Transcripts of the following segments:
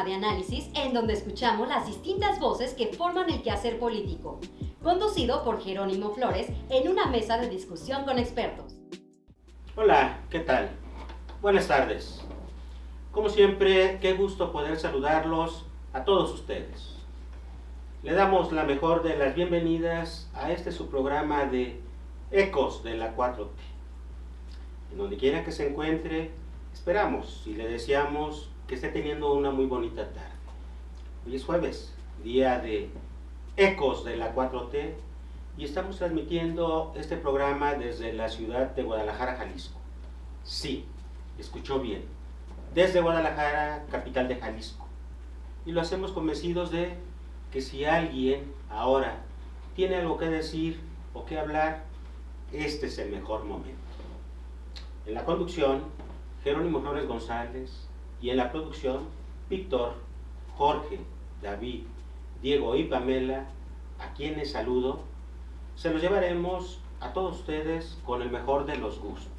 programa de análisis en donde escuchamos las distintas voces que forman el quehacer político, conducido por Jerónimo Flores en una mesa de discusión con expertos. Hola, ¿qué tal? Buenas tardes. Como siempre, qué gusto poder saludarlos a todos ustedes. Le damos la mejor de las bienvenidas a su programa de Ecos de la 4T. En donde quiera que se encuentre, esperamos y le deseamos que esté teniendo una muy bonita tarde. Hoy es jueves, día de Ecos de la 4T, y estamos transmitiendo este programa desde la ciudad de Guadalajara, Jalisco. Sí, escuchó bien, desde Guadalajara, capital de Jalisco. Y lo hacemos convencidos de que si alguien ahora tiene algo que decir o que hablar, este es el mejor momento. En la conducción, Jerónimo Flores González, y en la producción, Víctor, Jorge, David, Diego y Pamela, a quienes saludo. Se los llevaremos a todos ustedes con el mejor de los gustos.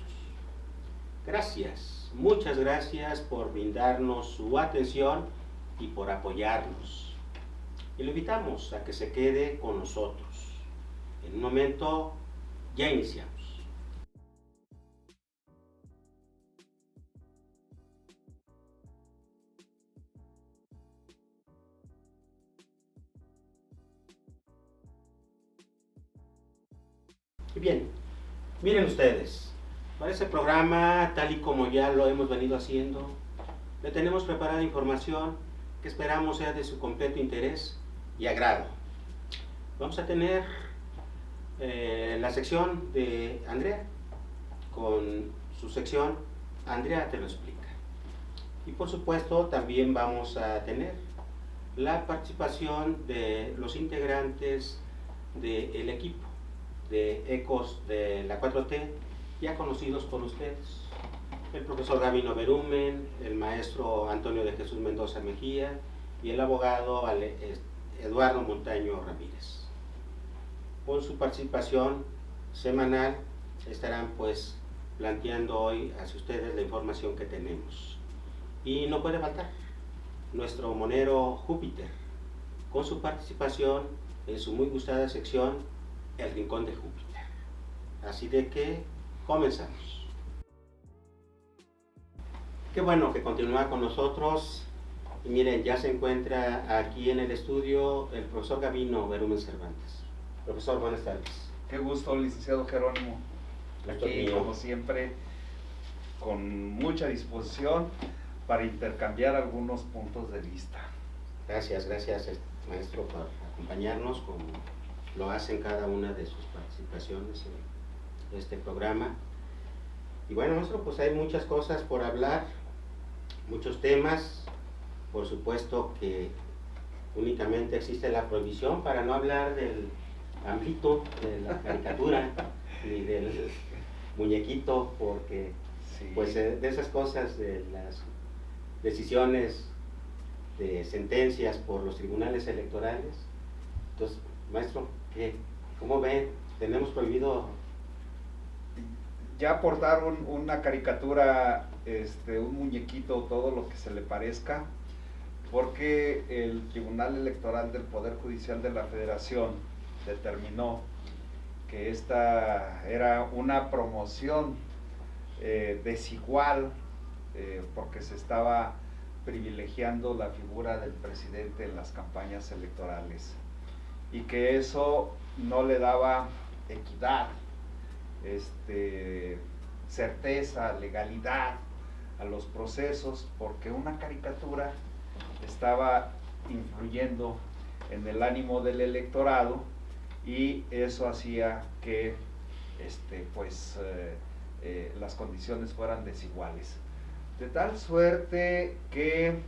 Gracias, muchas gracias por brindarnos su atención y por apoyarnos. Y lo invitamos a que se quede con nosotros. En un momento ya iniciamos. Y bien, miren ustedes, para este programa, tal y como ya lo hemos venido haciendo, le tenemos preparada información que esperamos sea de su completo interés y agrado. Vamos a tener la sección de Andrea, con su sección Andrea te lo explica. Y por supuesto también vamos a tener la participación de los integrantes del equipo de Ecos de la 4T, ya conocidos por ustedes: el profesor Gabino Berumen, el maestro Antonio de Jesús Mendoza Mejía y el abogado Eduardo Montaño Ramírez. Con su participación semanal estarán pues planteando hoy hacia ustedes la información que tenemos. Y no puede faltar nuestro monero Júpiter, con su participación en su muy gustada sección El Rincón de Júpiter. Así de que comenzamos. Qué bueno que continúa con nosotros. Y miren, ya se encuentra aquí en el estudio el profesor Gabino Berumen Cervantes. Profesor, buenas tardes. Qué gusto, licenciado Jerónimo. Aquí, como siempre, con mucha disposición para intercambiar algunos puntos de vista. Gracias, maestro, por acompañarnos como lo hacen cada una de sus participaciones en este programa. Y bueno, maestro, pues hay muchas cosas por hablar, muchos temas. Por supuesto que únicamente existe la prohibición para no hablar del ámbito de la caricatura ni del muñequito, porque sí, pues de esas cosas, de las decisiones de sentencias por los tribunales electorales. Entonces, maestro, ¿cómo ve? ¿Tenemos prohibido? Ya aportaron una caricatura, un muñequito, todo lo que se le parezca, porque el Tribunal Electoral del Poder Judicial de la Federación determinó que esta era una promoción desigual, porque se estaba privilegiando la figura del presidente en las campañas electorales, y que eso no le daba equidad, certeza, legalidad a los procesos, porque una caricatura estaba influyendo en el ánimo del electorado, y eso hacía que las condiciones fueran desiguales, de tal suerte que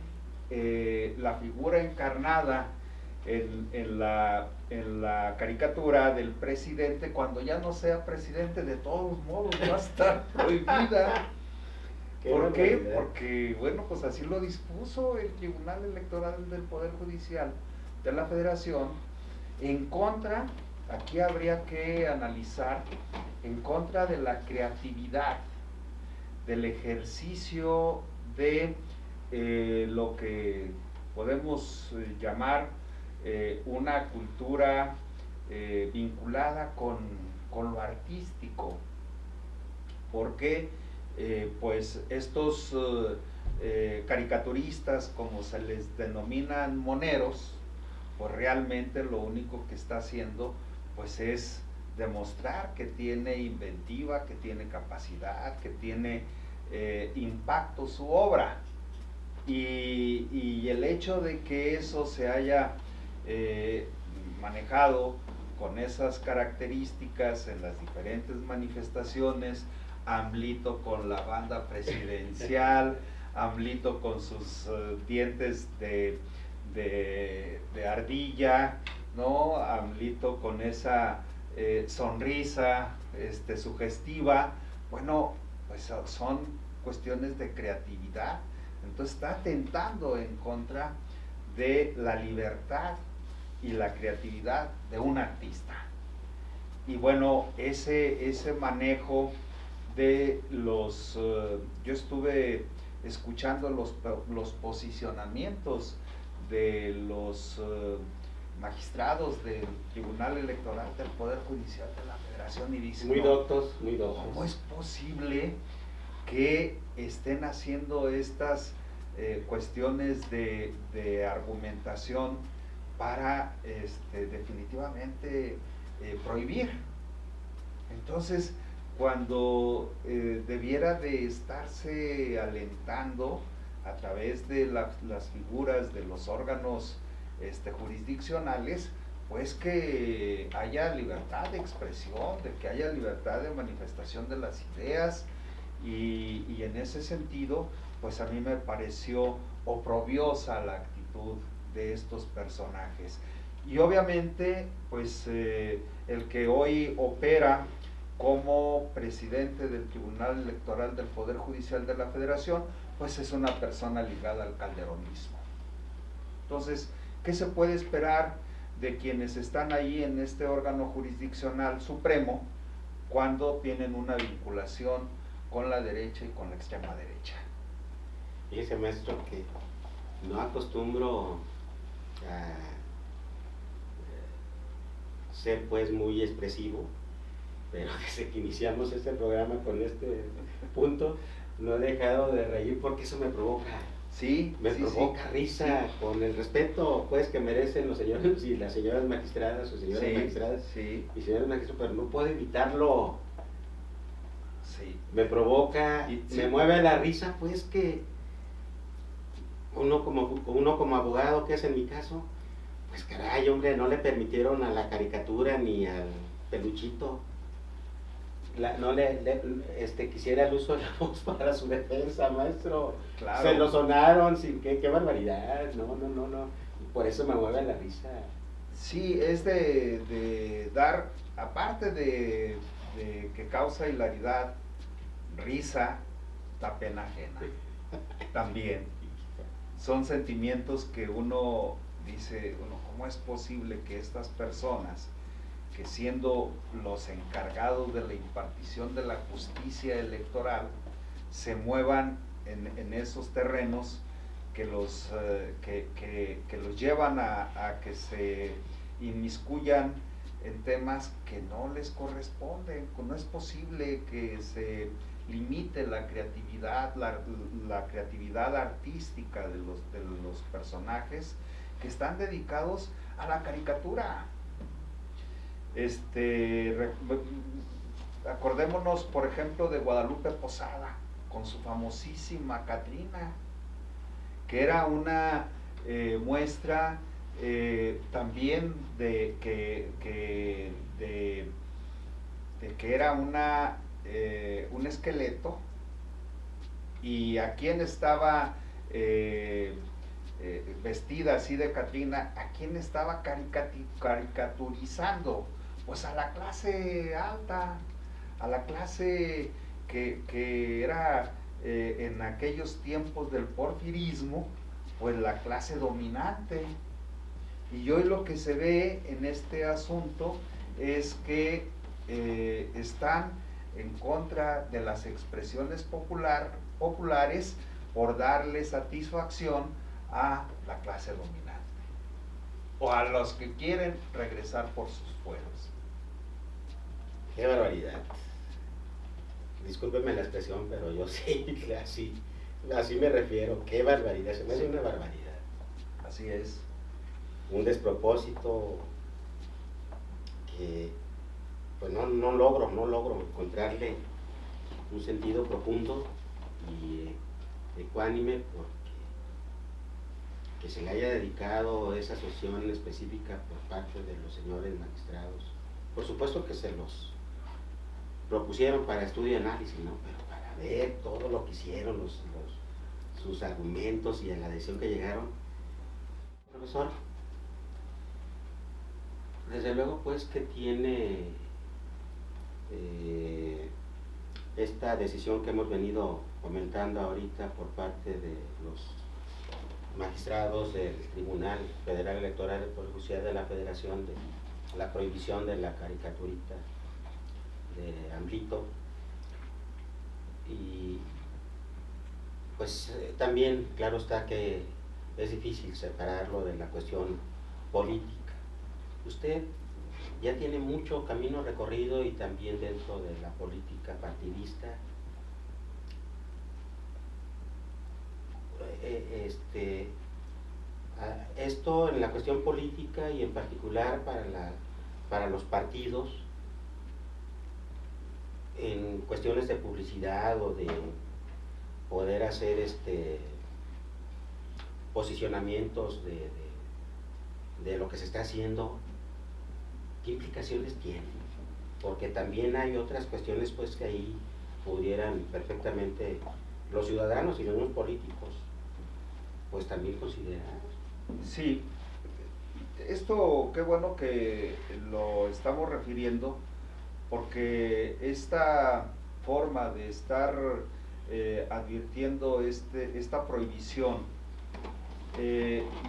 la figura encarnada en la caricatura del presidente, cuando ya no sea presidente, de todos modos va a estar prohibida. ¿Por qué? Porque, bueno, pues así lo dispuso el Tribunal Electoral del Poder Judicial de la Federación, en contra, aquí habría que analizar, en contra de la creatividad, del ejercicio de lo que podemos llamar una cultura vinculada con lo artístico, porque pues estos caricaturistas, como se les denominan moneros, pues realmente lo único que está haciendo pues es demostrar que tiene inventiva, que tiene capacidad, que tiene impacto su obra, y el hecho de que eso se haya manejado con esas características en las diferentes manifestaciones, AMLito con la banda presidencial, AMLito con sus dientes de ardilla, ¿no? AMLito con esa sonrisa sugestiva. Bueno, pues son cuestiones de creatividad. Entonces está atentando en contra de la libertad y la creatividad de un artista. Y bueno, ese manejo de los... yo estuve escuchando los posicionamientos de los magistrados del Tribunal Electoral del Poder Judicial de la Federación y dicen, muy doctos. ¿cómo es posible que estén haciendo estas cuestiones de argumentación para definitivamente prohibir? Entonces, cuando debiera de estarse alentando a través de las figuras de los órganos jurisdiccionales, pues que haya libertad de expresión, de que haya libertad de manifestación de las ideas, y en ese sentido, pues a mí me pareció oprobiosa la actitud de estos personajes. Y obviamente, pues el que hoy opera como presidente del Tribunal Electoral del Poder Judicial de la Federación, pues es una persona ligada al calderonismo. Entonces, ¿qué se puede esperar de quienes están ahí en este órgano jurisdiccional supremo cuando tienen una vinculación con la derecha y con la extrema derecha? Fíjese, maestro, que no acostumbro a ser pues muy expresivo, pero desde que iniciamos este programa con este punto, no he dejado de reír porque eso me provoca. Sí, me provoca risa, sí. Con el respeto pues que merecen los señores y las señoras magistradas o señoras magistradas y señores magistrados, pero no puedo evitarlo. Me provoca, me mueve la risa, pues que uno como abogado, que es en mi caso, pues caray, hombre, no le permitieron a la caricatura ni al peluchito, no quisiera el uso de la voz para su defensa, maestro. Claro. Se lo sonaron, sin qué barbaridad, no, por eso me mueve la risa. Sí, es de dar, aparte de que causa hilaridad, risa, da pena ajena. También son sentimientos que uno dice, bueno, ¿cómo es posible que estas personas, que siendo los encargados de la impartición de la justicia electoral, se muevan en esos terrenos que los llevan a que se inmiscuyan en temas que no les corresponden? No es posible que se limite la creatividad, la creatividad artística de los personajes que están dedicados a la caricatura. Acordémonos, por ejemplo, de Guadalupe Posada con su famosísima Catrina, que era una muestra también de que era un esqueleto, y a quién estaba vestida así de Catrina, a quién estaba caricaturizando, pues a la clase alta, a la clase que era en aquellos tiempos del porfirismo, pues la clase dominante. Y hoy lo que se ve en este asunto es que están en contra de las expresiones populares por darle satisfacción a la clase dominante o a los que quieren regresar por sus fueros. Qué barbaridad. Discúlpeme la expresión, pero yo sí, así me refiero. Qué barbaridad, se me hace una barbaridad. Así es. Un despropósito que pues no logro encontrarle un sentido profundo y ecuánime, porque que se le haya dedicado esa sesión específica por parte de los señores magistrados. Por supuesto que se los propusieron para estudio y análisis, ¿no? Pero para ver todo lo que hicieron, sus argumentos y a la decisión que llegaron. Profesor, desde luego pues que tiene esta decisión que hemos venido comentando ahorita por parte de los magistrados del Tribunal Federal Electoral del Poder Judicial de la Federación, de la prohibición de la caricaturita de AMLito, y pues también claro está que es difícil separarlo de la cuestión política. Usted ya tiene mucho camino recorrido y también dentro de la política partidista. Esto en la cuestión política y en particular para los partidos, en cuestiones de publicidad o de poder hacer posicionamientos de lo que se está haciendo, ¿qué implicaciones tiene? Porque también hay otras cuestiones pues que ahí pudieran perfectamente los ciudadanos y los mismos políticos pues también considerar. Sí, esto qué bueno que lo estamos refiriendo, porque esta forma de estar advirtiendo esta prohibición,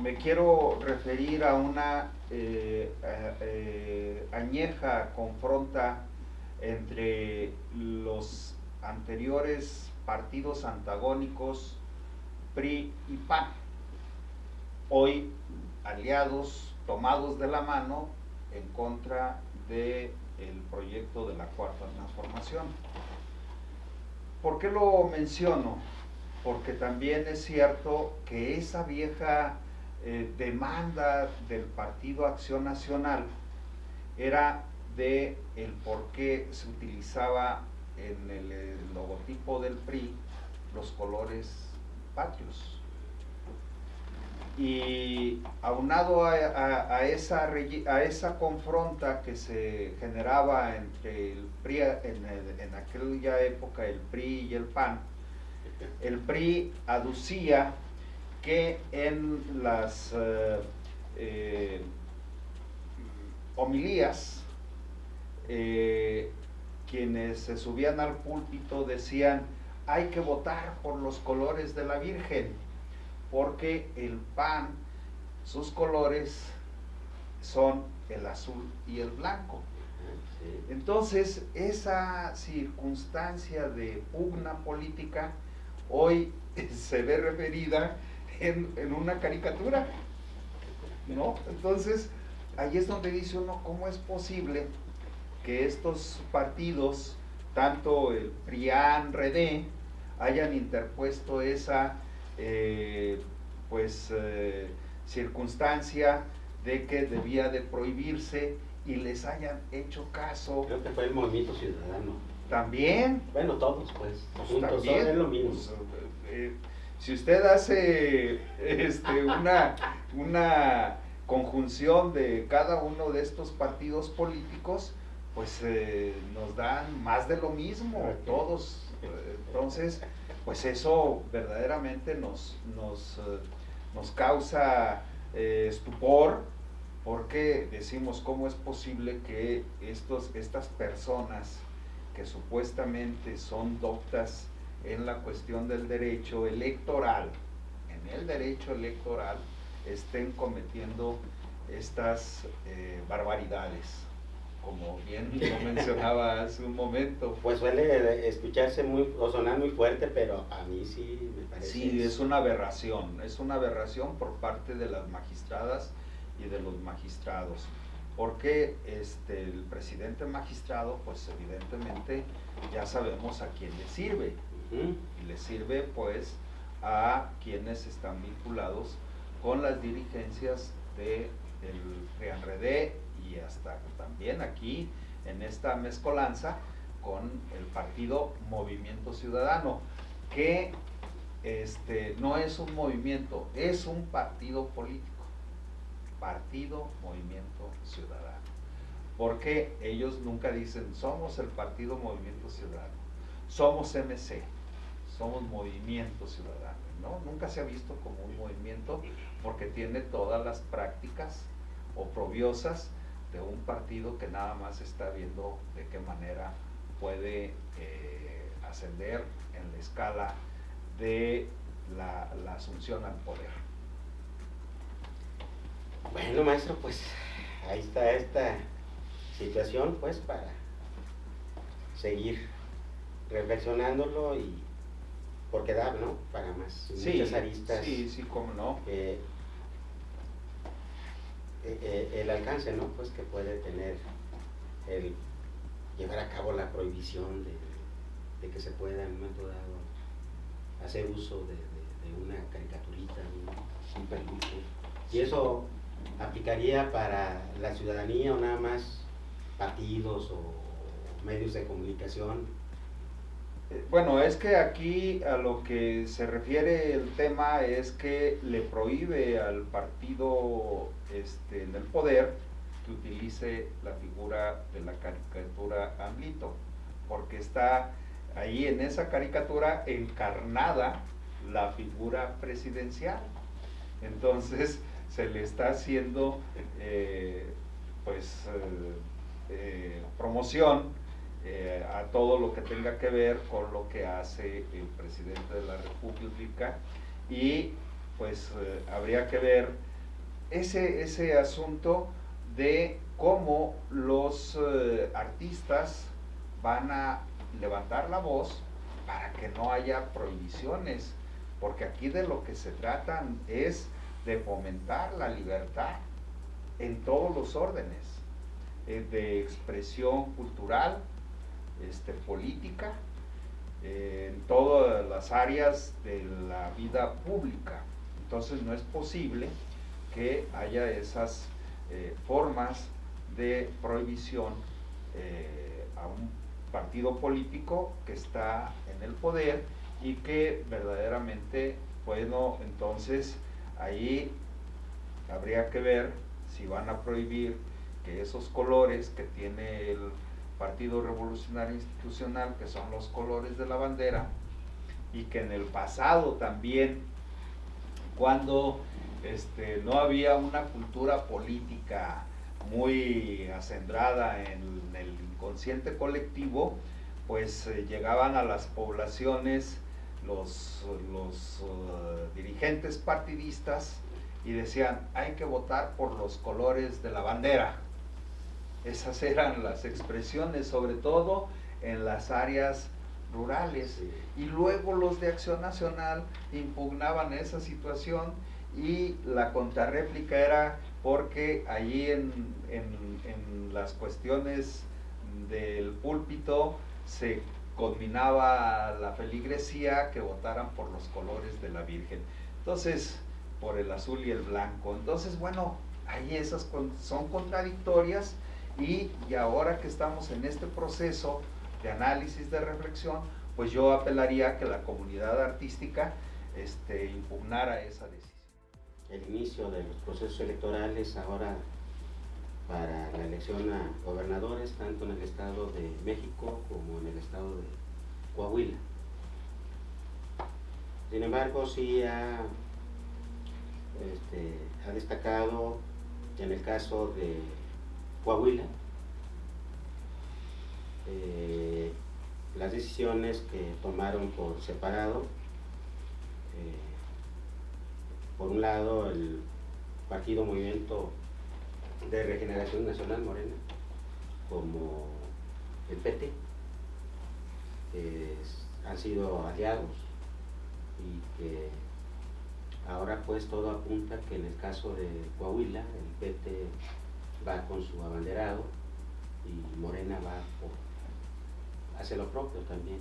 me quiero referir a una añeja confronta entre los anteriores partidos antagónicos PRI y PAN, hoy aliados, tomados de la mano en contra del proyecto de la Cuarta Transformación. ¿Por qué lo menciono? Porque también es cierto que esa vieja demanda del Partido Acción Nacional era de el por qué se utilizaba en el logotipo del PRI los colores patrios. Y aunado a esa confronta que se generaba entre el PRI, en aquella época el PRI y el PAN aducía que en las homilías, quienes se subían al púlpito decían: hay que votar por los colores de la Virgen, porque el PAN, sus colores son el azul y el blanco. Entonces, esa circunstancia de pugna política hoy se ve referida en una caricatura, ¿no? Entonces, ahí es donde dice uno, ¿cómo es posible que estos partidos, tanto el PRIAN, REDE, hayan interpuesto esa circunstancia de que debía de prohibirse y les hayan hecho caso? Creo que fue el Movimiento Ciudadano. También. Bueno, todos pues juntos, también, es lo mismo. Pues, si usted hace una conjunción de cada uno de estos partidos políticos, pues nos dan más de lo mismo, todos. Entonces, pues eso verdaderamente nos causa estupor, porque decimos, ¿cómo es posible que estas personas que supuestamente son doctas en la cuestión del derecho electoral, estén cometiendo estas barbaridades como bien lo mencionaba hace un momento. Pues suele escucharse o sonar muy fuerte, pero a mí sí me parece. Sí, es una aberración por parte de las magistradas y de los magistrados. Porque el presidente magistrado, pues evidentemente ya sabemos a quién le sirve. Y le sirve pues a quienes están vinculados con las dirigencias del PRI-PAN-PRD y hasta también aquí en esta mezcolanza con el partido Movimiento Ciudadano, que no es un movimiento, es un partido político. Partido Movimiento Ciudadano, porque ellos nunca dicen somos el Partido Movimiento Ciudadano, somos MC, somos Movimiento Ciudadano, ¿no? Nunca se ha visto como un movimiento porque tiene todas las prácticas oprobiosas de un partido que nada más está viendo de qué manera puede ascender en la escala de la asunción al poder. Bueno, maestro, pues ahí está esta situación, pues para seguir reflexionándolo y por quedar, ¿no? Para más, muchas aristas. Sí, cómo no. El alcance, ¿no? Pues que puede tener el llevar a cabo la prohibición de que se pueda en un momento dado hacer uso de una caricaturita, un peluche. Y eso aplicaría para la ciudadanía o nada más partidos o medios de comunicación. Bueno, es que aquí a lo que se refiere el tema es que le prohíbe al partido en el poder que utilice la figura de la caricatura AMLito, porque está ahí en esa caricatura encarnada la figura presidencial. Entonces se le está haciendo promoción a todo lo que tenga que ver con lo que hace el presidente de la República, y pues habría que ver ese asunto de cómo los artistas van a levantar la voz para que no haya prohibiciones, porque aquí de lo que se tratan es de fomentar la libertad en todos los órdenes, de expresión cultural, política, en todas las áreas de la vida pública. Entonces no es posible que haya esas formas de prohibición a un partido político que está en el poder y que verdaderamente, bueno, entonces ahí habría que ver si van a prohibir que esos colores que tiene el Partido Revolucionario Institucional, que son los colores de la bandera, y que en el pasado también, cuando no había una cultura política muy acendrada en el inconsciente colectivo, pues llegaban a las poblaciones los dirigentes partidistas y decían, hay que votar por los colores de la bandera. Esas eran las expresiones, sobre todo en las áreas rurales. Y luego los de Acción Nacional impugnaban esa situación y la contrarréplica era porque allí en las cuestiones del púlpito se conminaba a la feligresía que votaran por los colores de la Virgen. Entonces, por el azul y el blanco. Entonces, bueno, ahí esas son contradictorias, y ahora que estamos en este proceso de análisis, de reflexión, pues yo apelaría a que la comunidad artística impugnara esa decisión. El inicio de los procesos electorales ahora para la elección a gobernadores, tanto en el Estado de México como en el Estado de Coahuila. Sin embargo, sí ha destacado en el caso de Coahuila las decisiones que tomaron por separado. Por un lado, el Partido Movimiento de Regeneración Nacional, Morena, como el PT, han sido aliados y que ahora pues todo apunta que en el caso de Coahuila el PT va con su abanderado y Morena va hace lo propio también.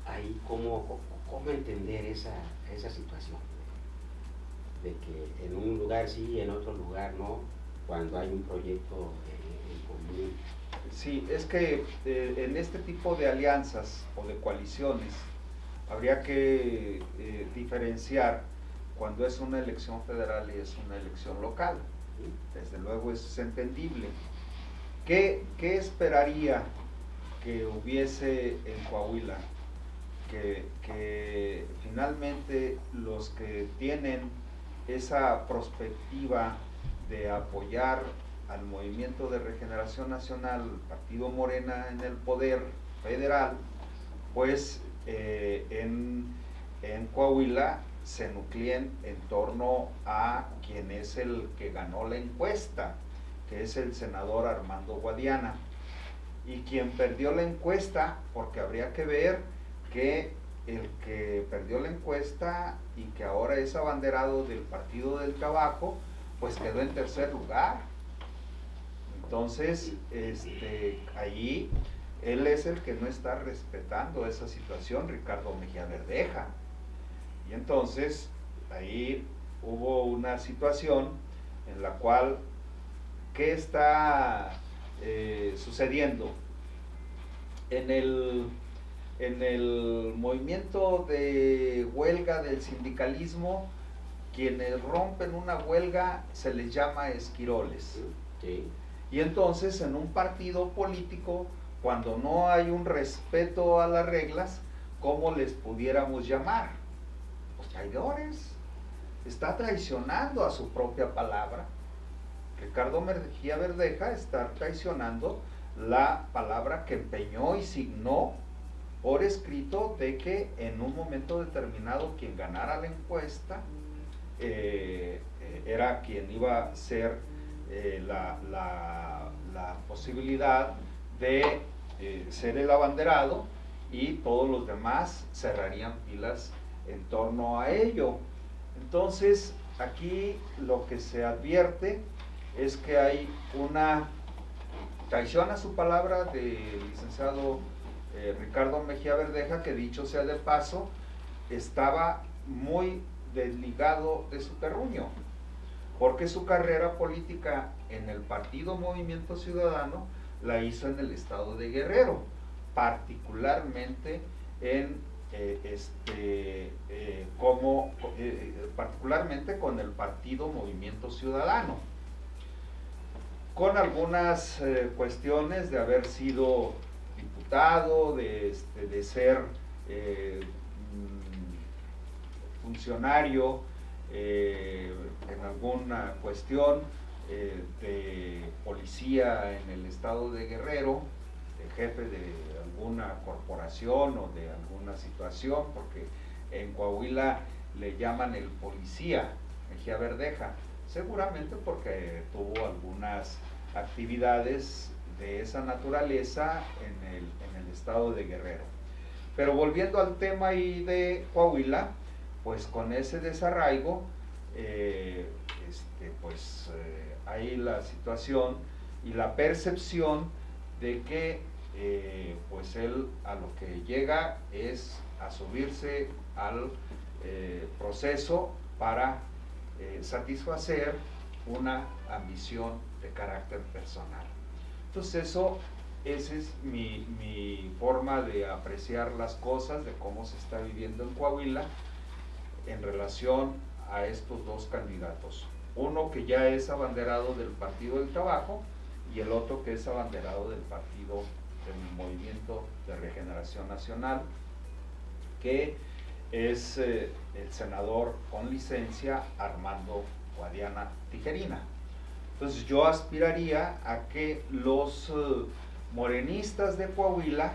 Ahí cómo entender esa situación de que en un lugar sí y en otro lugar no, cuando hay un proyecto en común. Sí, es que en este tipo de alianzas o de coaliciones habría que diferenciar cuando es una elección federal y es una elección local. Desde luego es entendible. ¿Qué esperaría que hubiese en Coahuila? Que finalmente los que tienen esa perspectiva de apoyar al Movimiento de Regeneración Nacional, el Partido Morena en el poder federal, pues en Coahuila se nucleen en torno a quien es el que ganó la encuesta, que es el senador Armando Guadiana, y quien perdió la encuesta, porque habría que ver que el que perdió la encuesta y que ahora es abanderado del Partido del Trabajo, pues quedó en tercer lugar. Entonces, allí él es el que no está respetando esa situación, Ricardo Mejía Verdeja. Y entonces, ahí hubo una situación en la cual, ¿qué está sucediendo? En el movimiento de huelga del sindicalismo, quienes rompen una huelga se les llama esquiroles. Sí. Y entonces en un partido político, cuando no hay un respeto a las reglas, ¿cómo les pudiéramos llamar? Pues traidores. Está traicionando a su propia palabra. Ricardo Mejía Verdeja está traicionando la palabra que empeñó y signó por escrito de que en un momento determinado quien ganara la encuesta era quien iba a ser la posibilidad de ser el abanderado, y todos los demás cerrarían filas en torno a ello. Entonces, aquí lo que se advierte es que hay una traición a su palabra del licenciado Ricardo Mejía Verdeja, que dicho sea de paso, estaba muy desligado de su terruño, porque su carrera política en el partido Movimiento Ciudadano la hizo en el estado de Guerrero, particularmente particularmente con el partido Movimiento Ciudadano, con algunas cuestiones de haber sido diputado, de ser funcionario en alguna cuestión de policía en el estado de Guerrero, de jefe de alguna corporación o de alguna situación, porque en Coahuila le llaman el policía Mejía Verdeja, seguramente porque tuvo algunas actividades de esa naturaleza en el estado de Guerrero. Pero volviendo al tema ahí de Coahuila, pues con ese desarraigo, hay la situación y la percepción de que pues él a lo que llega es a subirse al proceso para satisfacer una ambición de carácter personal. Entonces esa es mi forma de apreciar las cosas, de cómo se está viviendo en Coahuila en relación a estos dos candidatos. Uno que ya es abanderado del Partido del Trabajo y el otro que es abanderado del Partido del Movimiento de Regeneración Nacional, que es el senador con licencia Armando Guadiana Tijerina. Entonces yo aspiraría a que los morenistas de Coahuila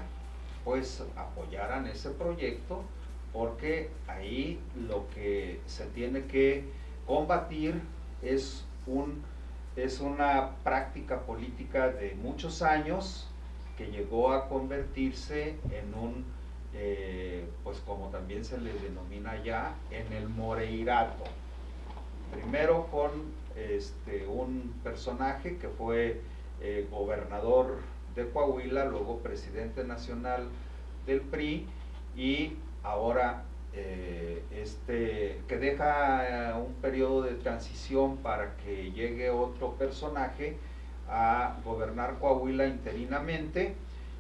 pues apoyaran ese proyecto, porque ahí lo que se tiene que combatir es un es una práctica política de muchos años que llegó a convertirse en un, pues como también se le denomina ya, en el moreirato. Primero con un personaje que fue gobernador de Coahuila, luego presidente nacional del PRI, y ahora que deja un periodo de transición para que llegue otro personaje a gobernar Coahuila interinamente,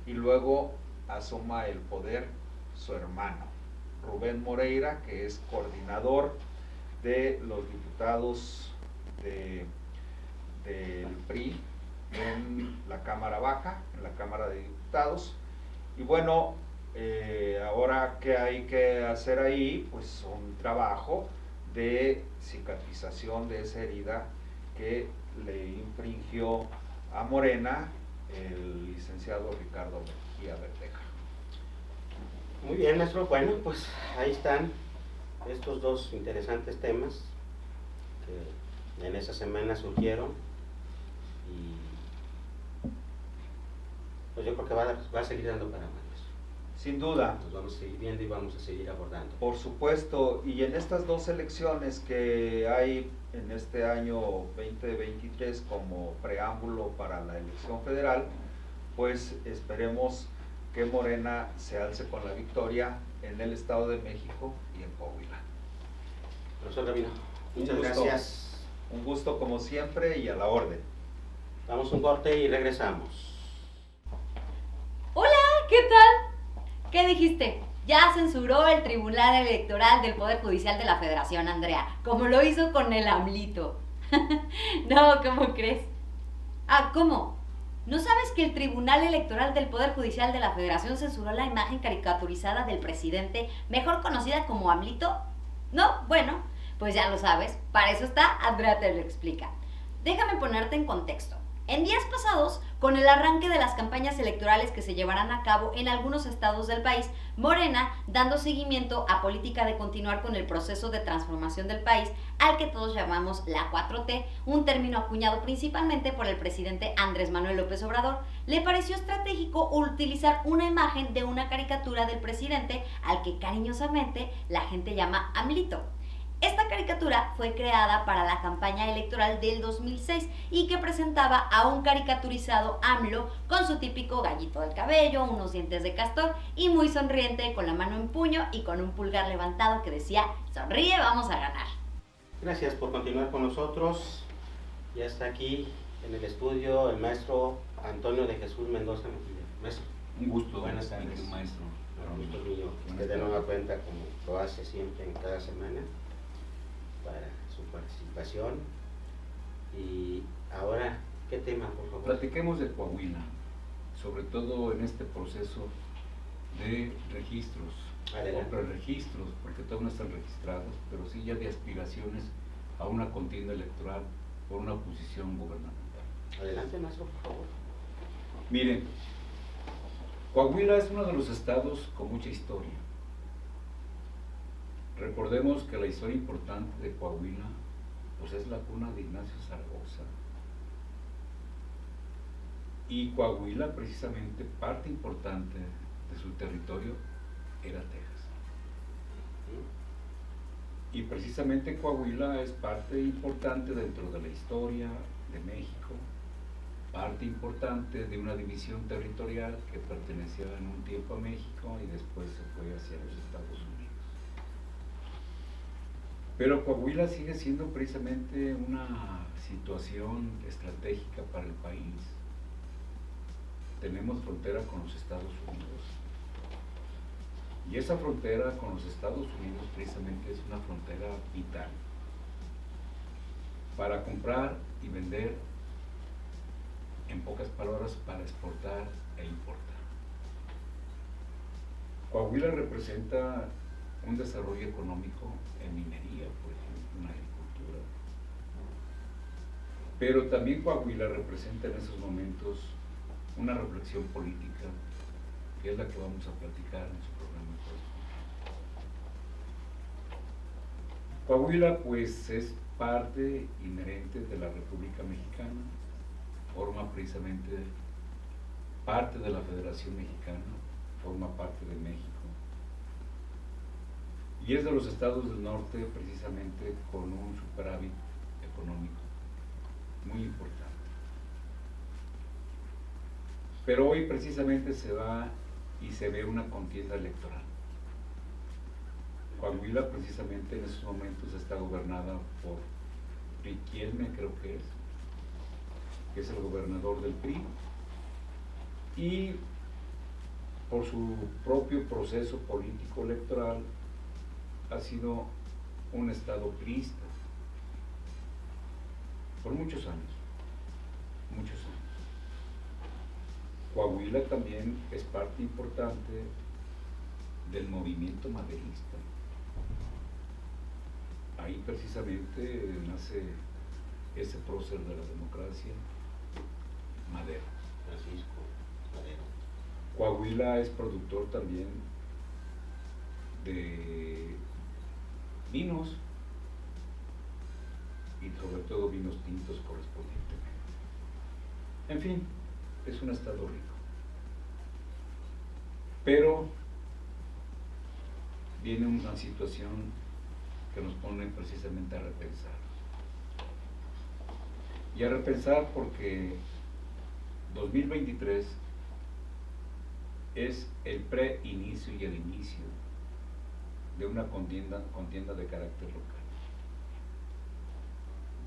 y luego asuma el poder su hermano, Rubén Moreira, que es coordinador de los diputados del PRI en la Cámara Baja, en la Cámara de Diputados. Y bueno, ahora ¿qué hay que hacer ahí? Pues un trabajo de cicatrización de esa herida que le infringió a Morena el licenciado Ricardo Mejía Verdeja. Muy bien, maestro. Bueno, pues ahí están estos dos interesantes temas que en esa semana surgieron, y pues yo creo que va a seguir dando para más. Sin duda. Nos vamos a seguir viendo y vamos a seguir abordando. Por supuesto, y en estas dos elecciones que hay en este año 2023 como preámbulo para la elección federal, pues esperemos que Morena se alce con la victoria en el Estado de México y en Coahuila. Profesor Rabino, muchas gracias. Un gusto como siempre y a la orden. Damos un corte y regresamos. Hola, ¿qué tal? ¿Qué dijiste? Ya censuró el Tribunal Electoral del Poder Judicial de la Federación, Andrea, como lo hizo con el AMLito. No, ¿cómo crees? Ah, ¿cómo? ¿No sabes que el Tribunal Electoral del Poder Judicial de la Federación censuró la imagen caricaturizada del presidente, mejor conocida como AMLito? No, bueno, pues ya lo sabes, para eso está, Andrea te lo explica. Déjame ponerte en contexto. En días pasados, con el arranque de las campañas electorales que se llevarán a cabo en algunos estados del país, Morena, dando seguimiento a política de continuar con el proceso de transformación del país, al que todos llamamos la 4T, un término acuñado principalmente por el presidente Andrés Manuel López Obrador, le pareció estratégico utilizar una imagen de una caricatura del presidente al que cariñosamente la gente llama AMLito. Esta caricatura fue creada para la campaña electoral del 2006 y que presentaba a un caricaturizado AMLO con su típico gallito del cabello, unos dientes de castor y muy sonriente con la mano en puño y con un pulgar levantado que decía: sonríe, vamos a ganar. Gracias por continuar con nosotros. Ya está aquí en el estudio el maestro Antonio de Jesús Mendoza. Maestro. Un gusto. Buenas tardes, maestro. Un gusto mío, que de nueva cuenta, como lo hace siempre en cada semana, para su participación. Y ahora, ¿qué tema, por favor? Platiquemos de Coahuila, sobre todo en este proceso de registros, o preregistros, porque todos no están registrados, pero sí ya de aspiraciones a una contienda electoral por una posición gubernamental. Adelante, maestro, por favor. Miren, Coahuila es uno de los estados con mucha historia. Recordemos que la historia importante de Coahuila pues es la cuna de Ignacio Zaragoza. Y Coahuila, precisamente, parte importante de su territorio era Texas. Y precisamente Coahuila es parte importante dentro de la historia de México, parte importante de una división territorial que pertenecía en un tiempo a México y después se fue hacia los Estados Unidos. Pero Coahuila sigue siendo precisamente una situación estratégica para el país. Tenemos frontera con los Estados Unidos. Y esa frontera con los Estados Unidos precisamente es una frontera vital para comprar y vender, en pocas palabras, para exportar e importar. Coahuila representa un desarrollo económico en minería, por ejemplo, en agricultura. Pero también Coahuila representa en esos momentos una reflexión política, que es la que vamos a platicar en su programa. Coahuila, pues, es parte inherente de la República Mexicana, forma precisamente parte de la Federación Mexicana, forma parte de México. Y es de los estados del norte precisamente con un superávit económico muy importante. Pero hoy precisamente se va y se ve una contienda electoral. Coahuila precisamente en estos momentos está gobernada por Riquelme, creo que es el gobernador del PRI, y por su propio proceso político electoral ha sido un estado priista por muchos años, muchos años. Coahuila también es parte importante del movimiento maderista. Ahí precisamente nace ese prócer de la democracia, Madero. Francisco Madero. Coahuila es productor también de vinos y sobre todo vinos tintos correspondientemente. En fin, es un estado rico. Pero viene una situación que nos pone precisamente a repensar. Y a repensar porque 2023 es el pre-inicio y el inicio de una contienda de carácter local.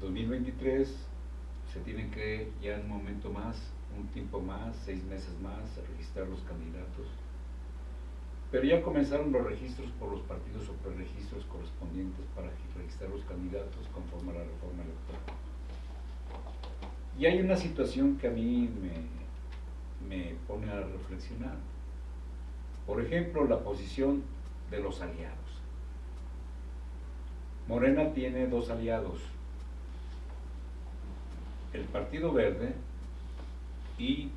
2023 se tienen que ya en un momento más, un tiempo más, 6 meses más, registrar los candidatos. Pero ya comenzaron los registros por los partidos o preregistros correspondientes para registrar los candidatos conforme a la reforma electoral. Y hay una situación que a mí me pone a reflexionar. Por ejemplo, la posición de los aliados. Morena tiene 2 aliados, el Partido Verde y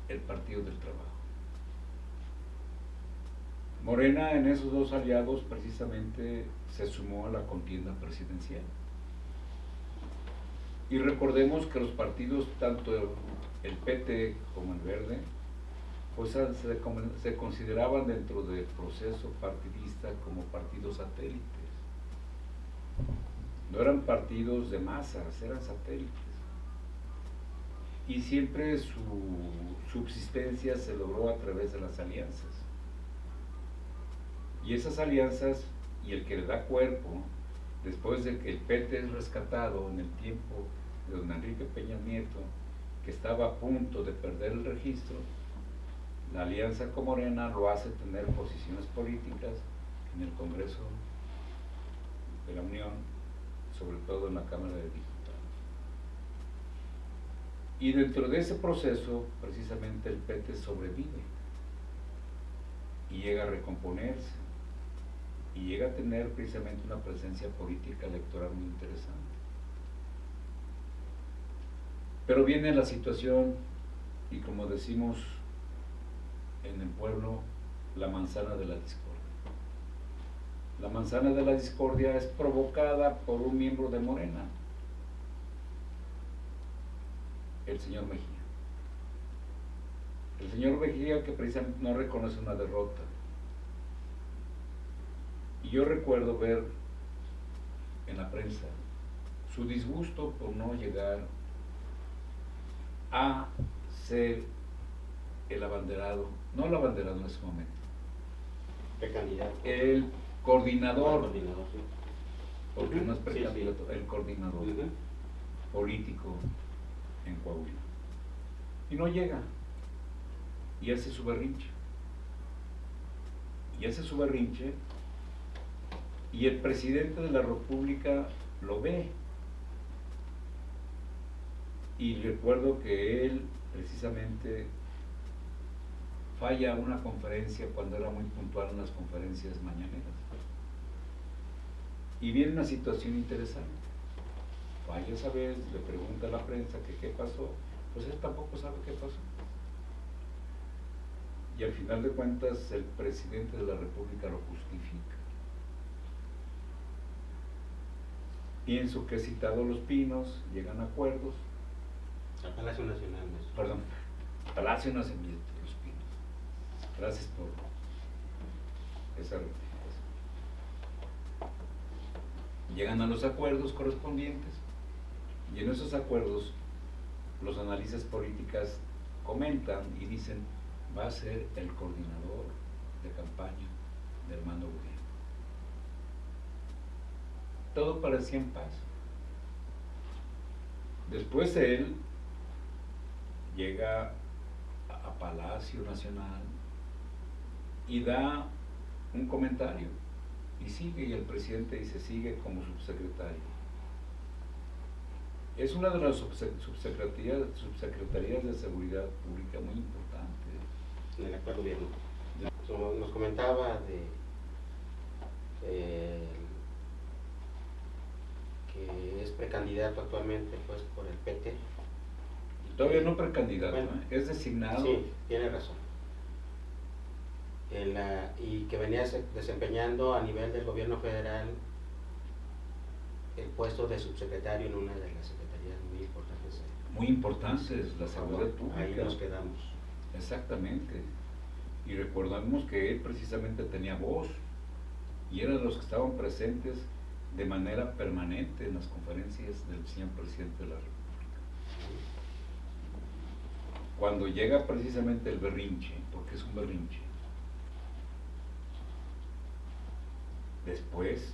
el Partido del Trabajo. Morena en esos 2 aliados precisamente se sumó a la contienda presidencial. Y recordemos que los partidos, tanto el PT como el Verde, pues se consideraban dentro del proceso partidista como partidos satélites. No eran partidos de masas, eran satélites. Y siempre su subsistencia se logró a través de las alianzas. Y esas alianzas, y el que le da cuerpo, después de que el PT es rescatado en el tiempo de don Enrique Peña Nieto, que estaba a punto de perder el registro, la alianza con Morena lo hace tener posiciones políticas en el Congreso de la Unión, sobre todo en la Cámara de Diputados. Y dentro de ese proceso, precisamente el PT sobrevive y llega a recomponerse y llega a tener precisamente una presencia política electoral muy interesante. Pero viene la situación, y como decimos en el pueblo, la manzana de la discordia. La manzana de la discordia es provocada por un miembro de Morena, el señor Mejía. El señor Mejía, que precisamente no reconoce una derrota. Y yo recuerdo ver en la prensa su disgusto por no llegar a ser el abanderado, no el abanderado en ese momento, ¿Qué candidato? el coordinador, Sí. porque no es precandidato, Sí. el coordinador político en Coahuila. Y no llega, y hace su berrinche. Y hace su berrinche, y el presidente de la República lo ve. Y recuerdo que él precisamente falla una conferencia cuando era muy puntual en las conferencias mañaneras. Y viene una situación interesante. Falla esa vez, le pregunta a la prensa que qué pasó, pues él tampoco sabe qué pasó. Y al final de cuentas el presidente de la República lo justifica. pienso que he citado Los Pinos, llegan a acuerdos. Al Palacio Nacional. Perdón, Palacio Nacional de Los Pinos. Gracias por esa rectificación. Llegan a los acuerdos correspondientes y en esos acuerdos los analistas políticas comentan y dicen va a ser el coordinador de campaña de Armando Gudiana. Todo parecía en paz. Después él llega a Palacio Nacional y da un comentario y sigue, y el presidente dice sigue como subsecretario. Es una de las subsecretarías de seguridad pública muy importante en el actual gobierno. Nos comentaba que es precandidato actualmente pues por el PT. Todavía no precandidato, bueno, es designado. Sí, tiene razón. Y que venía desempeñando a nivel del gobierno federal el puesto de subsecretario en una de las secretarías muy importantes. Muy importantes, la seguridad pública. Ahí nos quedamos. Exactamente. Y recordamos que él precisamente tenía voz y era de los que estaban presentes de manera permanente en las conferencias del señor presidente de la República. Cuando llega precisamente el berrinche, porque es un berrinche, después,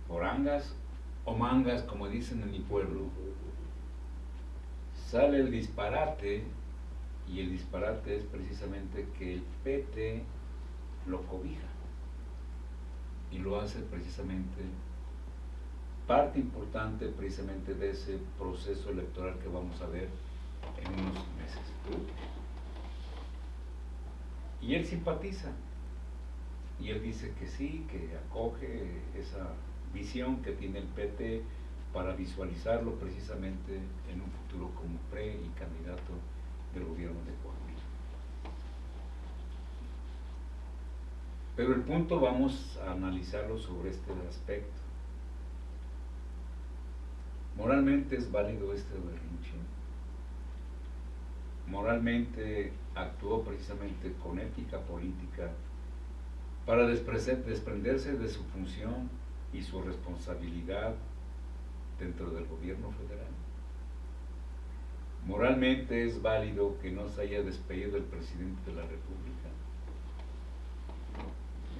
por angas o mangas, como dicen en mi pueblo, sale el disparate, y el disparate es precisamente que el PT lo cobija y lo hace precisamente parte importante precisamente de ese proceso electoral que vamos a ver en unos meses. Y él simpatiza y él dice que sí, que acoge esa visión que tiene el PT para visualizarlo precisamente en un futuro como pre y candidato del gobierno de Coahuila. Pero el punto vamos a analizarlo sobre este aspecto. ¿Moralmente es válido este berrinche? ¿Moralmente actuó precisamente con ética política para desprenderse de su función y su responsabilidad dentro del gobierno federal? ¿Moralmente es válido que no se haya despedido el presidente de la República?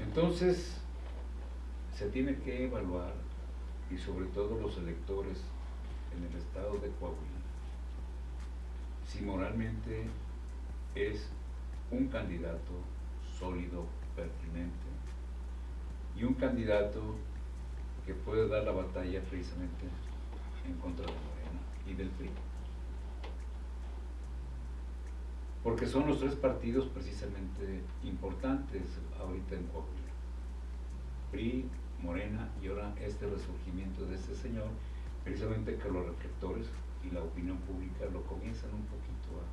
Entonces, se tiene que evaluar, y sobre todo los electores en el estado de Coahuila, si moralmente es un candidato sólido, pertinente, y un candidato que puede dar la batalla precisamente en contra de Morena y del PRI. Porque son los tres partidos precisamente importantes ahorita en Coahuila. PRI, Morena y ahora este resurgimiento de este señor, precisamente que los reflectores y la opinión pública lo comienzan un poquito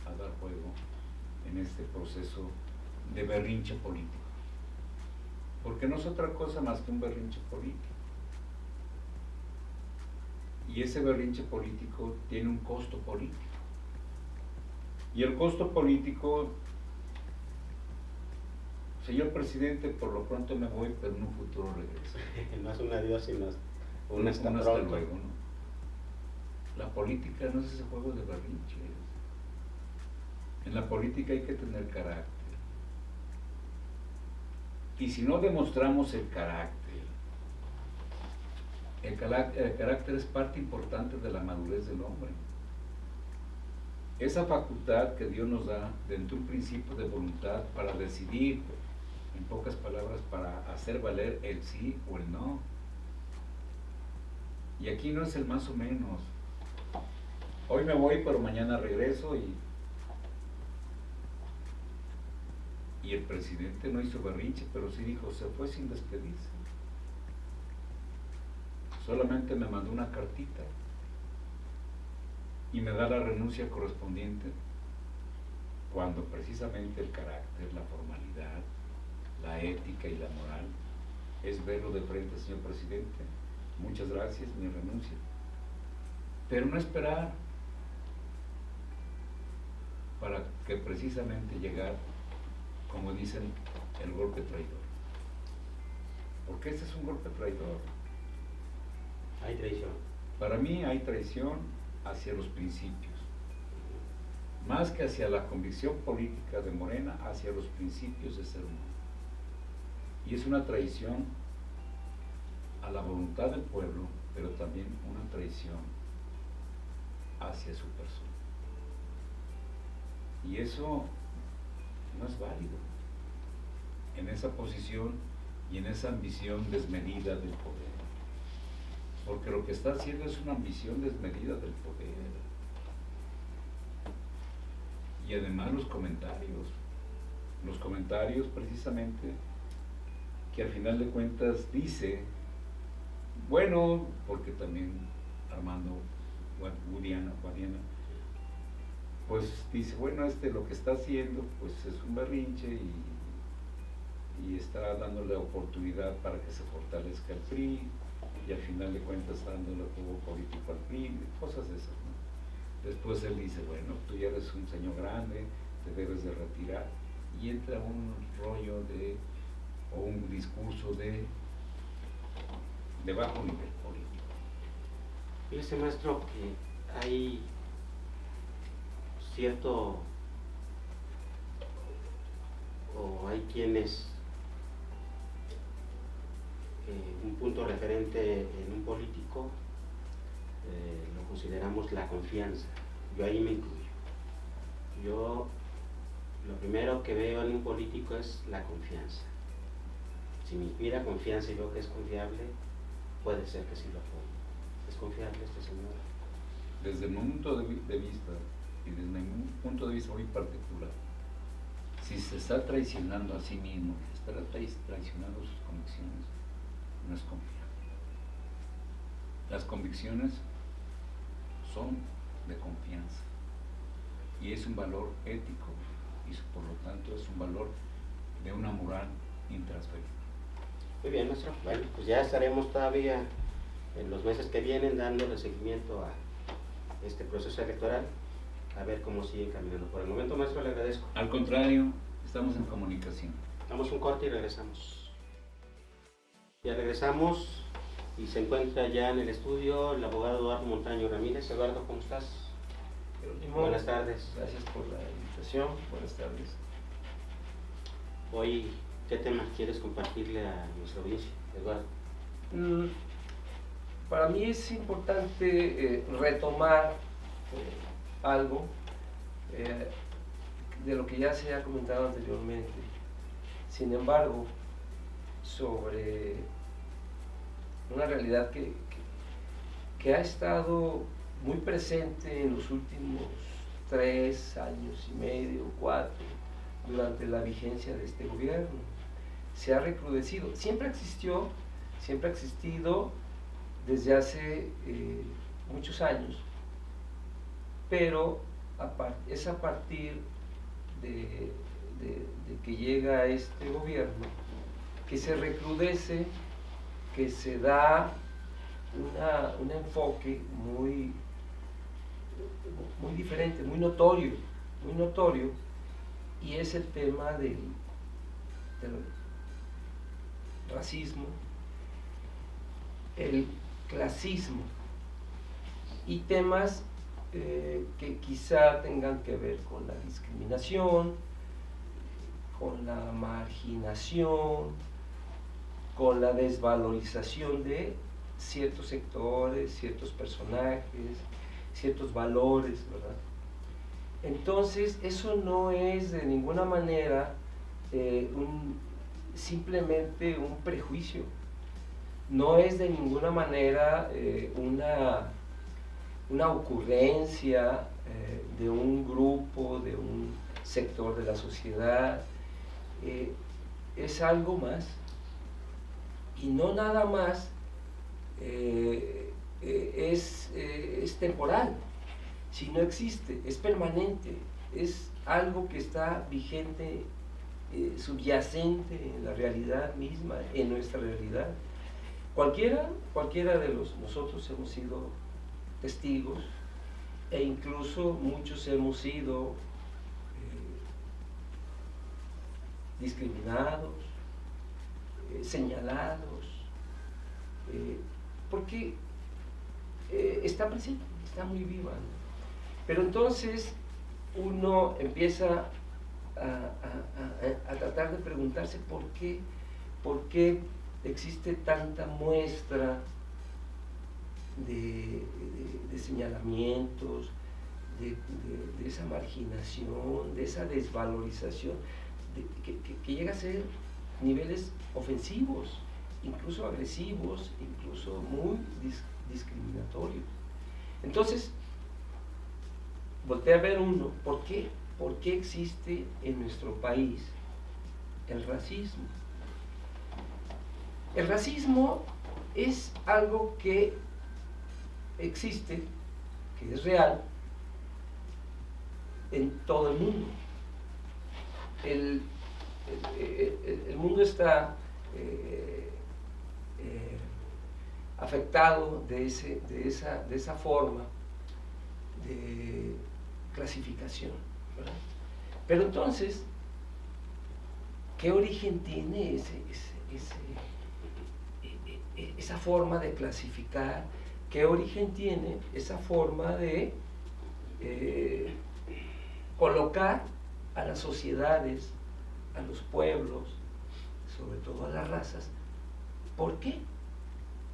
a dar juego en este proceso de berrinche político. Porque no es otra cosa más que un berrinche político. Y ese berrinche político tiene un costo político. Y el costo político, señor presidente, por lo pronto me voy, pero en un futuro regreso. No es un adiós, sino un hasta hasta pronto. luego, ¿no? La política no es ese juego de berrinches. En la política hay que tener carácter. Y si no demostramos el carácter es parte importante de la madurez del hombre. Esa facultad que Dios nos da dentro de un principio de voluntad para decidir, en pocas palabras, para hacer valer el sí o el no. Y aquí no es el más o menos. Hoy me voy, pero mañana regreso y el presidente no hizo berrinche, pero sí dijo, se fue sin despedirse. Solamente me mandó una cartita y me da la renuncia correspondiente cuando precisamente el carácter, la formalidad, la ética y la moral es verlo de frente, señor presidente. muchas gracias, mi renuncia. Pero no esperar para que precisamente llegar, como dicen, el golpe traidor. Porque este es un golpe traidor. Hay traición. Para mí hay traición hacia los principios, más que hacia la convicción política de Morena, hacia los principios de ser humano. Y es una traición a la voluntad del pueblo, pero también una traición hacia su persona. Y eso no es válido en esa posición y en esa ambición desmedida del poder. Porque lo que está haciendo es una ambición desmedida del poder. Y además los comentarios precisamente, que al final de cuentas dice, bueno, porque también Armando Guadiana, pues dice, bueno, lo que está haciendo pues es un berrinche y está dándole oportunidad para que se fortalezca el PRI, y al final de cuentas dándole juego político al PRI, cosas de esas, ¿no? Después él dice, bueno, tú ya eres un señor grande, te debes de retirar, y entra un rollo o un discurso de bajo nivel político. Fíjese, maestro, que hay hay quienes un punto referente en un político lo consideramos la confianza. Yo ahí me incluyo. Yo lo primero que veo en un político es la confianza. Si me inspira confianza y veo que es confiable, puede ser que sí lo apoye. ¿Es confiable este señor? Desde mi punto de vista, y desde mi punto de vista muy particular, si se está traicionando a sí mismo, si está traicionando sus convicciones, no es confiable. Las convicciones son de confianza y es un valor ético y por lo tanto es un valor de una moral intransferible. Muy bien, maestro. Bueno, pues ya estaremos todavía en los meses que vienen dándole seguimiento a este proceso electoral, a ver cómo sigue caminando. Por el momento, maestro, le agradezco. Al contrario, estamos en comunicación. Damos un corte y regresamos. Ya regresamos y se encuentra ya en el estudio el abogado Eduardo Montaño Ramírez. Eduardo, ¿cómo estás? Buenas tardes. Gracias por la invitación. Buenas tardes. Hoy, ¿qué tema quieres compartirle a nuestra audiencia, Eduardo? Para mí es importante retomar algo de lo que ya se ha comentado anteriormente. Sin embargo, sobre una realidad que ha estado muy presente en los últimos 3 años y medio, 4, durante la vigencia de este gobierno. Se ha recrudecido. Siempre existió, siempre ha existido desde hace muchos años, pero es a partir de que llega este gobierno que se recrudece, que se da un enfoque muy diferente, muy notorio, y es el tema del racismo, el clasismo y temas que quizá tengan que ver con la discriminación, con la marginación, con la desvalorización de ciertos sectores, ciertos personajes, ciertos valores, ¿verdad? Entonces, eso no es de ninguna manera simplemente un prejuicio, no es de ninguna manera una ocurrencia de un grupo, de un sector de la sociedad, es algo más, y no nada más es temporal, sino existe, es permanente, es algo que está vigente, subyacente en la realidad misma, en nuestra realidad. Cualquiera de nosotros hemos sido testigos, e incluso muchos hemos sido discriminados, señalados, porque está presente, está muy viva, ¿no? Pero entonces uno empieza a tratar de preguntarse por qué existe tanta muestra de señalamientos, de esa marginación, de esa desvalorización, que llega a ser niveles ofensivos, incluso agresivos, incluso muy discriminatorios. Entonces, voltea a ver uno, ¿por qué existe en nuestro país el racismo? El racismo es algo que existe, que es real, en todo el mundo. El mundo está afectado de esa forma de clasificación, ¿verdad? Pero entonces, ¿qué origen tiene esa forma de clasificar? ¿Qué origen tiene esa forma de colocar a las sociedades, a los pueblos, sobre todo a las razas? ¿Por qué?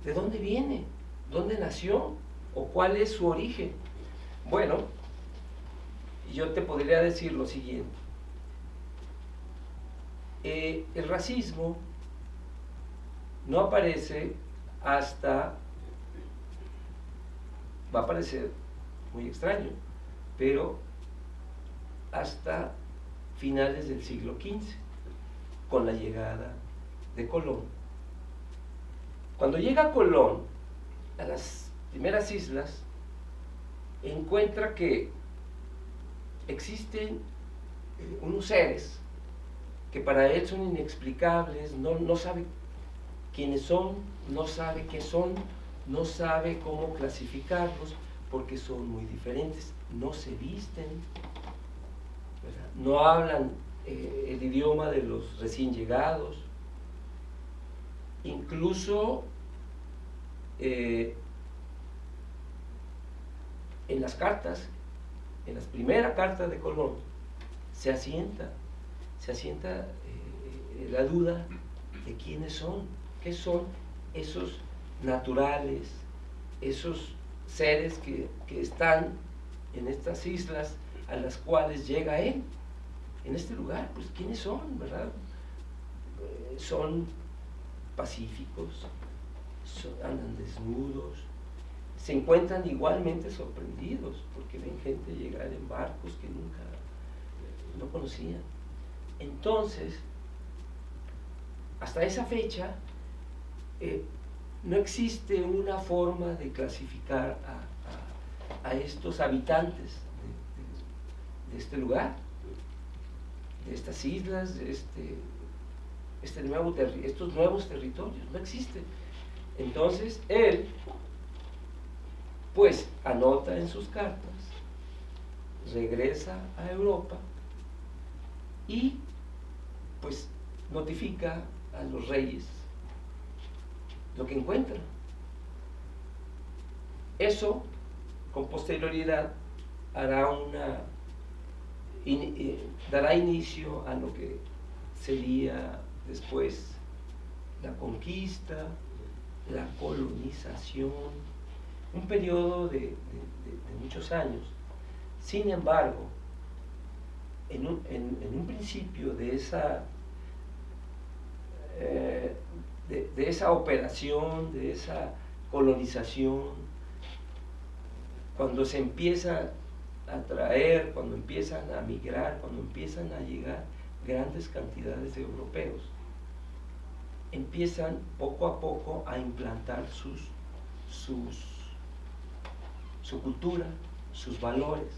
¿De dónde viene? ¿Dónde nació? ¿O cuál es su origen? Bueno, yo te podría decir lo siguiente. El racismo no aparece hasta, va a parecer muy extraño, pero hasta finales del siglo XV, con la llegada de Colón. Cuando llega Colón a las primeras islas, encuentra que existen unos seres que para él son inexplicables, no sabe quiénes son, no sabe qué son, no sabe cómo clasificarlos, porque son muy diferentes, no se visten, ¿verdad? No hablan el idioma de los recién llegados, incluso en las cartas, en las primeras cartas de Colón, se asienta la duda de quiénes son, qué son esos naturales, esos seres que están en estas islas a las cuales llega él, en este lugar. Pues quiénes son, ¿verdad? Son pacíficos, andan desnudos, se encuentran igualmente sorprendidos porque ven gente llegar en barcos que nunca no conocían. Entonces, hasta esa fecha no existe una forma de clasificar a estos habitantes de este lugar, de estas islas, de estos nuevos territorios. No existen. Entonces él pues anota en sus cartas, regresa a Europa y pues notifica a los reyes lo que encuentra. Eso con posterioridad dará inicio a lo que sería después la conquista, la colonización, un periodo de muchos años. Sin embargo, en un principio de esa operación, de esa colonización, cuando se empieza a traer, cuando empiezan a migrar, cuando empiezan a llegar grandes cantidades de europeos, empiezan poco a poco a implantar su cultura, sus valores,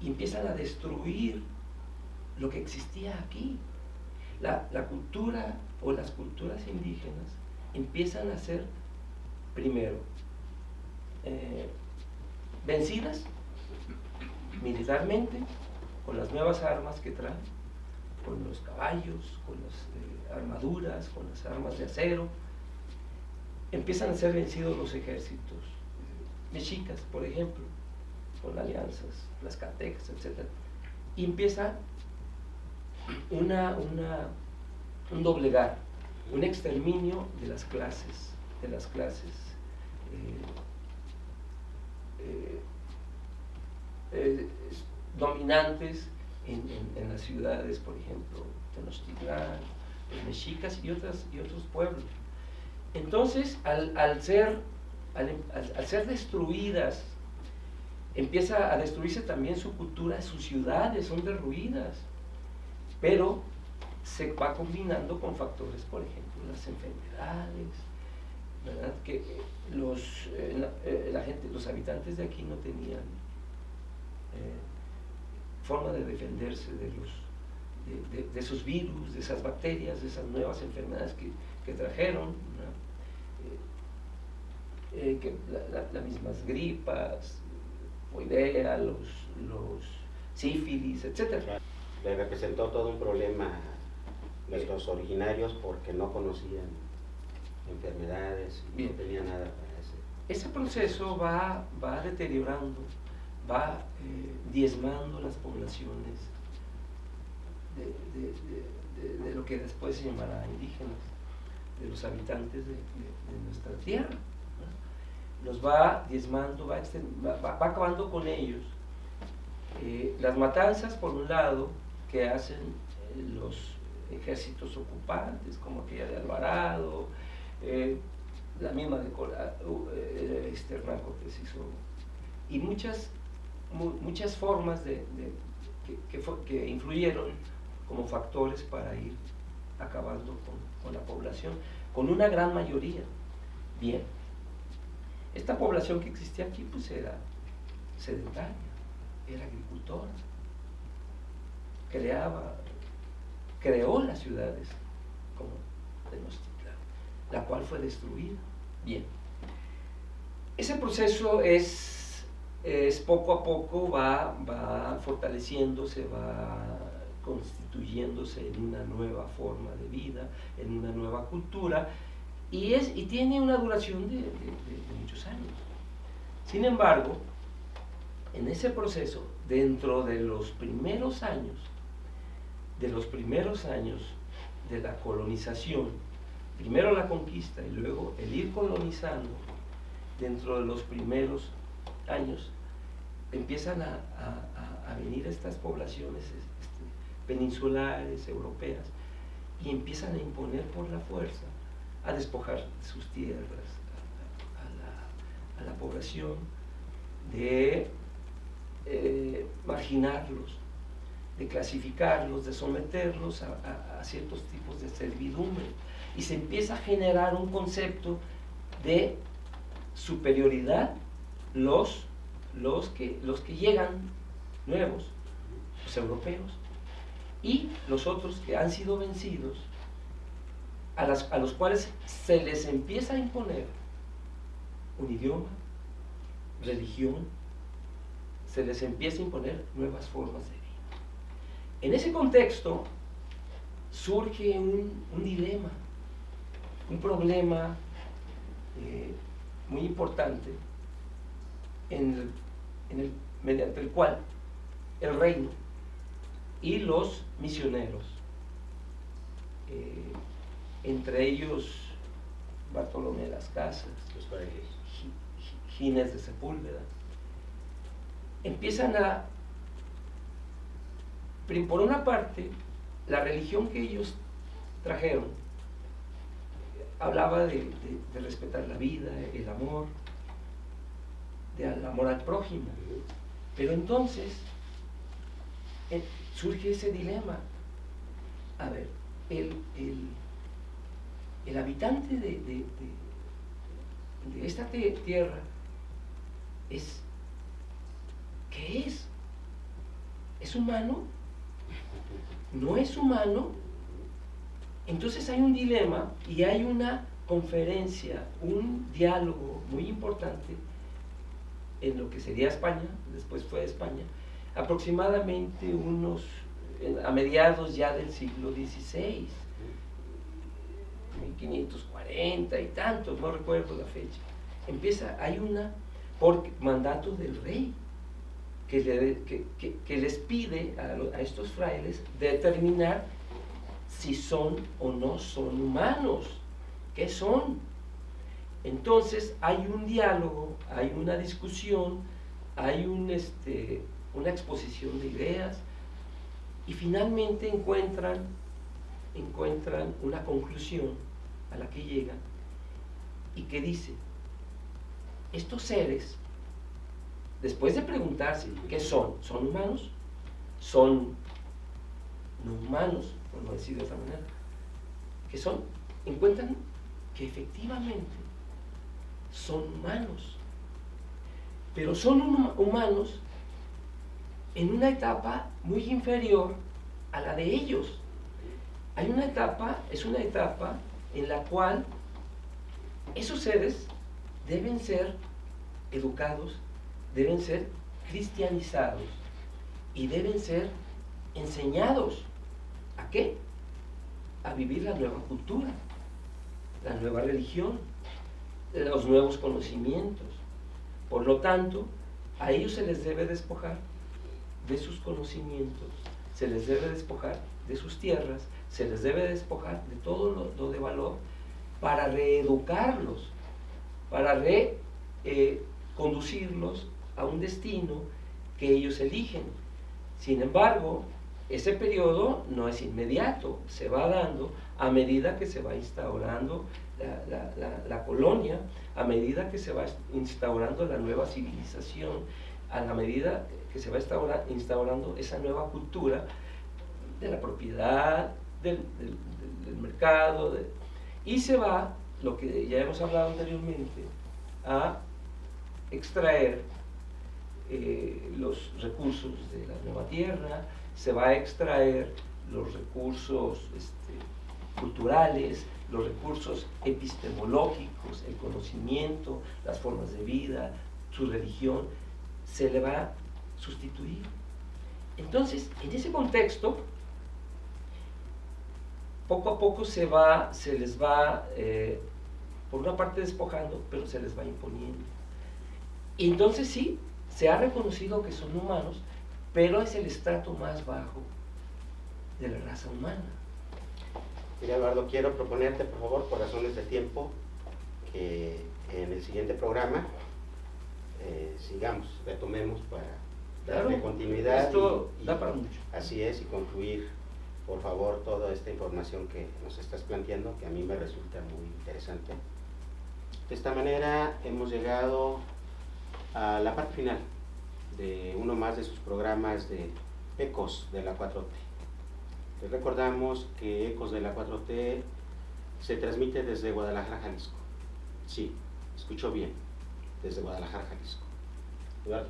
y empiezan a destruir lo que existía aquí. La cultura o las culturas indígenas empiezan a ser, primero, vencidas militarmente, con las nuevas armas que traen, con los caballos, con las armaduras, con las armas de acero. Empiezan a ser vencidos los ejércitos mexicas, por ejemplo, con alianzas, las caltecas, etc. Y empieza un doblegar, un exterminio de las clases dominantes en las ciudades, por ejemplo, Tenochtitlán, los mexicas y otros pueblos. Entonces, al ser destruidas, empieza a destruirse también su cultura, sus ciudades son derruidas, pero se va combinando con factores, por ejemplo, las enfermedades, ¿verdad? Que los habitantes de aquí no tenían forma de defenderse de esos virus, de esas bacterias, de esas nuevas enfermedades que trajeron, ¿no? Las mismas gripas, idea, los sífilis, etc. Le representó todo un problema a nuestros originarios porque no conocían enfermedades, no tenían nada para hacer. Ese proceso va deteriorando, va diezmando las poblaciones de lo que después se llamará indígenas, de los habitantes de nuestra tierra, ¿no? Los va diezmando, va acabando con ellos. Las matanzas, por un lado, que hacen los ejércitos ocupantes, como aquella de Alvarado, la misma de Hernán Cortés hizo, y muchas formas que influyeron como factores para ir acabando con la población, con una gran mayoría. Bien, esta población que existía aquí pues era sedentaria, era agricultora, creó las ciudades como Tenochtitlán, la cual fue destruida. Bien, ese proceso es poco a poco va fortaleciéndose, va constituyéndose en una nueva forma de vida, en una nueva cultura, y tiene una duración de muchos años. Sin embargo, en ese proceso, dentro de los primeros años de la colonización, primero la conquista y luego el ir colonizando, dentro de los primeros años empiezan a venir estas poblaciones peninsulares, europeas, y empiezan a imponer por la fuerza, a despojar de sus tierras a la población, de marginarlos, de clasificarlos, de someterlos a ciertos tipos de servidumbre, y se empieza a generar un concepto de superioridad, los que llegan nuevos, los europeos, y los otros que han sido vencidos, a los cuales se les empieza a imponer un idioma, religión, se les empieza a imponer nuevas formas de vida. En ese contexto surge un dilema, un problema muy importante mediante el cual el reino y los misioneros, entre ellos Bartolomé de las Casas, Ginés de Sepúlveda, empiezan por una parte, la religión que ellos trajeron hablaba de respetar la vida, el amor, del amor al prójimo. Pero entonces surge ese dilema. A ver, el habitante de esta tierra ¿qué es? ¿Es humano? ¿No es humano? Entonces hay un dilema y hay una conferencia, un diálogo muy importante en lo que sería España, después fue España, aproximadamente a mediados ya del siglo XVI, 1540 y tantos, no recuerdo la fecha. Hay por mandato del rey, que les pide a estos frailes determinar si son o no son humanos. ¿Qué son? Entonces hay un diálogo, hay una discusión, hay una exposición de ideas y finalmente encuentran una conclusión a la que llegan y que dice, estos seres, después de preguntarse qué son humanos, son no humanos, por no decir de otra manera, encuentran que efectivamente son humanos, pero son humanos en una etapa muy inferior a la de ellos. Es una etapa en la cual esos seres deben ser educados, deben ser cristianizados y deben ser enseñados. ¿A qué? A vivir la nueva cultura, la nueva religión, los nuevos conocimientos. Por lo tanto, a ellos se les debe despojar de sus conocimientos, se les debe despojar de sus tierras, se les debe despojar de todo lo de valor para reeducarlos, para conducirlos a un destino que ellos eligen. Sin embargo, ese periodo no es inmediato, se va dando a medida que se va instaurando la colonia, a medida que se va instaurando la nueva civilización, a la medida que se va instaurando esa nueva cultura de la propiedad, del mercado, y se va, lo que ya hemos hablado anteriormente, a extraer los recursos de la nueva tierra, se va a extraer los recursos culturales, los recursos epistemológicos, el conocimiento, las formas de vida, su religión, se le va a sustituir. Entonces, en ese contexto, poco a poco se les va, por una parte despojando, pero se les va imponiendo. Y entonces sí, se ha reconocido que son humanos, pero es el estrato más bajo de la raza humana. Mira, Eduardo, quiero proponerte, por favor, por razones de tiempo, que en el siguiente programa retomemos para darle continuidad. Esto da para mucho. Así es, y concluir, por favor, toda esta información que nos estás planteando, que a mí me resulta muy interesante. De esta manera hemos llegado a la parte final de uno más de sus programas de Ecos de la 4T. Les recordamos que Ecos de la 4T se transmite desde Guadalajara, Jalisco. Sí, escuchó bien, desde Guadalajara, Jalisco. Eduardo.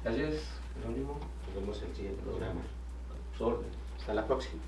Gracias, Jerónimo. Nos vemos en el siguiente programa. A tus órdenes. Hasta la próxima.